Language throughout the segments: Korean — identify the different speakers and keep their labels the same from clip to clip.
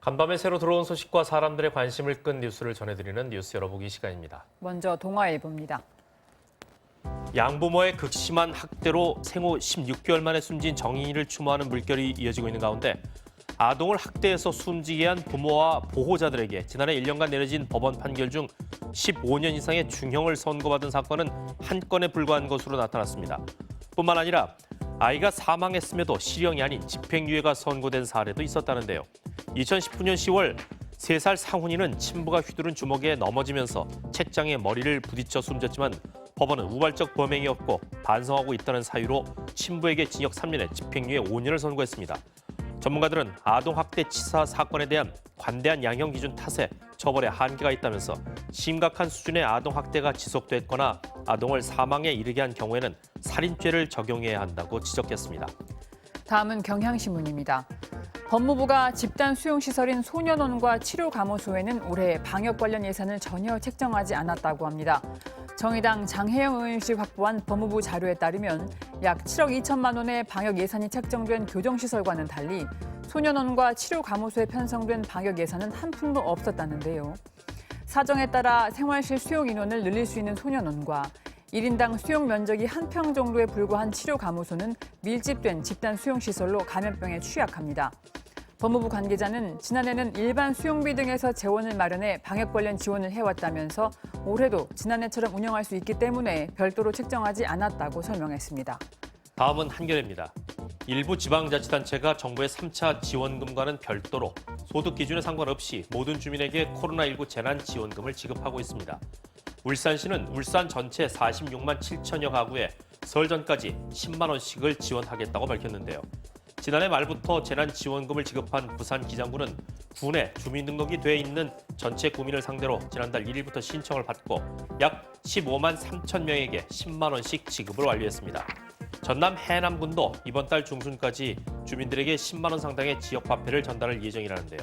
Speaker 1: 간밤에 새로 들어온 소식과 사람들의 관심을 끈 뉴스를 전해드리는 뉴스 열어보기 시간입니다.
Speaker 2: 먼저 동아일보입니다.
Speaker 1: 양부모의 극심한 학대로 생후 16개월 만에 숨진 정인이를 추모하는 물결이 이어지고 있는 가운데 아동을 학대해서 숨지게 한 부모와 보호자들에게 지난해 1년간 내려진 법원 판결 중 15년 이상의 중형을 선고받은 사건은 한 건에 불과한 것으로 나타났습니다. 뿐만 아니라 아이가 사망했음에도 실형이 아닌 집행유예가 선고된 사례도 있었다는데요. 2019년 10월 3살 상훈이는 친부가 휘두른 주먹에 넘어지면서 책장에 머리를 부딪혀 숨졌지만 법원은 우발적 범행이었고 반성하고 있다는 사유로 친부에게 징역 3년에 집행유예 5년을 선고했습니다. 전문가들은 아동학대치사 사건에 대한 관대한 양형 기준 탓에 처벌에 한계가 있다면서 심각한 수준의 아동학대가 지속됐거나 아동을 사망에 이르게 한 경우에는 살인죄를 적용해야 한다고 지적했습니다.
Speaker 2: 다음은 경향신문입니다. 법무부가 집단 수용시설인 소년원과 치료감호소에는 올해 방역 관련 예산을 전혀 책정하지 않았다고 합니다. 정의당 장혜영 의원실이 확보한 법무부 자료에 따르면 약 7억 2천만 원의 방역 예산이 책정된 교정시설과는 달리 소년원과 치료감호소에 편성된 방역 예산은 한 푼도 없었다는데요. 사정에 따라 생활실 수용 인원을 늘릴 수 있는 소년원과 1인당 수용 면적이 한 평 정도에 불과한 치료감호소는 밀집된 집단 수용시설로 감염병에 취약합니다. 법무부 관계자는 지난해는 일반 수용비 등에서 재원을 마련해 방역 관련 지원을 해왔다면서 올해도 지난해처럼 운영할 수 있기 때문에 별도로 책정하지 않았다고 설명했습니다.
Speaker 1: 다음은 한겨레입니다. 일부 지방자치단체가 정부의 3차 지원금과는 별도로 소득 기준에 상관없이 모든 주민에게 코로나19 재난지원금을 지급하고 있습니다. 울산시는 울산 전체 46만 7천여 가구에 설 전까지 10만 원씩을 지원하겠다고 밝혔는데요. 지난해 말부터 재난지원금을 지급한 부산기장군은 군에 주민등록이 돼 있는 전체 구민을 상대로 지난달 1일부터 신청을 받고 약 15만 3천 명에게 10만 원씩 지급을 완료했습니다. 전남 해남군도 이번 달 중순까지 주민들에게 10만 원 상당의 지역화폐를 전달할 예정이라는데요.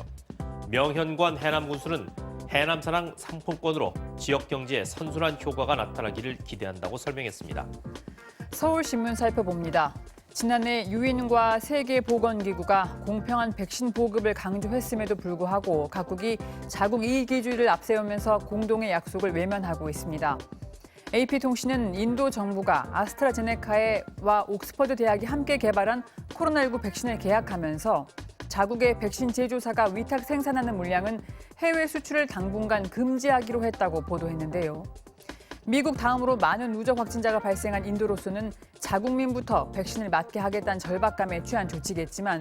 Speaker 1: 명현관 해남군수는 해남사랑 상품권으로 지역 경제에 선순환 효과가 나타나기를 기대한다고 설명했습니다.
Speaker 2: 서울신문 살펴봅니다. 지난해 유엔과 세계보건기구가 공평한 백신 보급을 강조했음에도 불구하고 각국이 자국 이익주의를 앞세우면서 공동의 약속을 외면하고 있습니다. AP통신은 인도 정부가 아스트라제네카와 옥스퍼드 대학이 함께 개발한 코로나19 백신을 계약하면서 자국의 백신 제조사가 위탁 생산하는 물량은 해외 수출을 당분간 금지하기로 했다고 보도했는데요. 미국 다음으로 많은 누적 확진자가 발생한 인도로서는 자국민부터 백신을 맞게 하겠다는 절박감에 취한 조치겠지만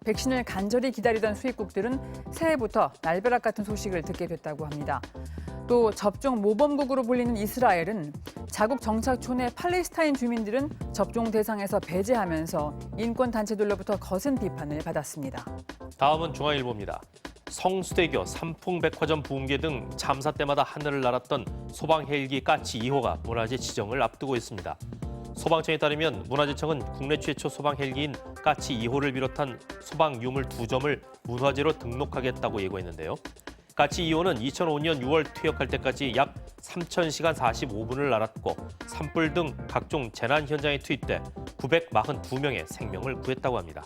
Speaker 2: 백신을 간절히 기다리던 수입국들은 새해부터 날벼락 같은 소식을 듣게 됐다고 합니다. 또 접종 모범국으로 불리는 이스라엘은 자국 정착촌의 팔레스타인 주민들은 접종 대상에서 배제하면서 인권단체들로부터 거센 비판을 받았습니다.
Speaker 1: 다음은 중앙일보입니다. 성수대교, 삼풍백화점 붕괴 등 참사 때마다 하늘을 날았던 소방 헬기 까치 2호가 문화재 지정을 앞두고 있습니다. 소방청에 따르면 문화재청은 국내 최초 소방 헬기인 까치 2호를 비롯한 소방 유물 2점을 문화재로 등록하겠다고 예고했는데요. 까치 2호는 2005년 6월 퇴역할 때까지 약 3,000시간 45분을 날았고 산불 등 각종 재난 현장에 투입돼 942명의 생명을 구했다고 합니다.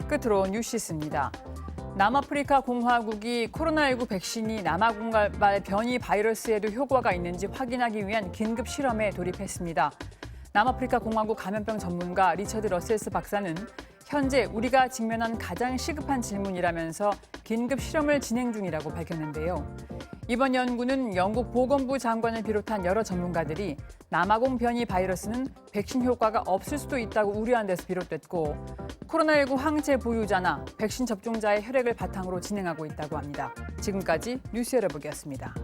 Speaker 2: 끝으로 뉴시스입니다. 남아프리카 공화국이 코로나19 백신이 남아공발 변이 바이러스에도 효과가 있는지 확인하기 위한 긴급 실험에 돌입했습니다. 남아프리카 공화국 감염병 전문가 리처드 러셀스 박사는 현재 우리가 직면한 가장 시급한 질문이라면서 긴급 실험을 진행 중이라고 밝혔는데요. 이번 연구는 영국 보건부 장관을 비롯한 여러 전문가들이 남아공 변이 바이러스는 백신 효과가 없을 수도 있다고 우려한 데서 비롯됐고 코로나19 항체 보유자나 백신 접종자의 혈액을 바탕으로 진행하고 있다고 합니다. 지금까지 뉴스 열어보기였습니다.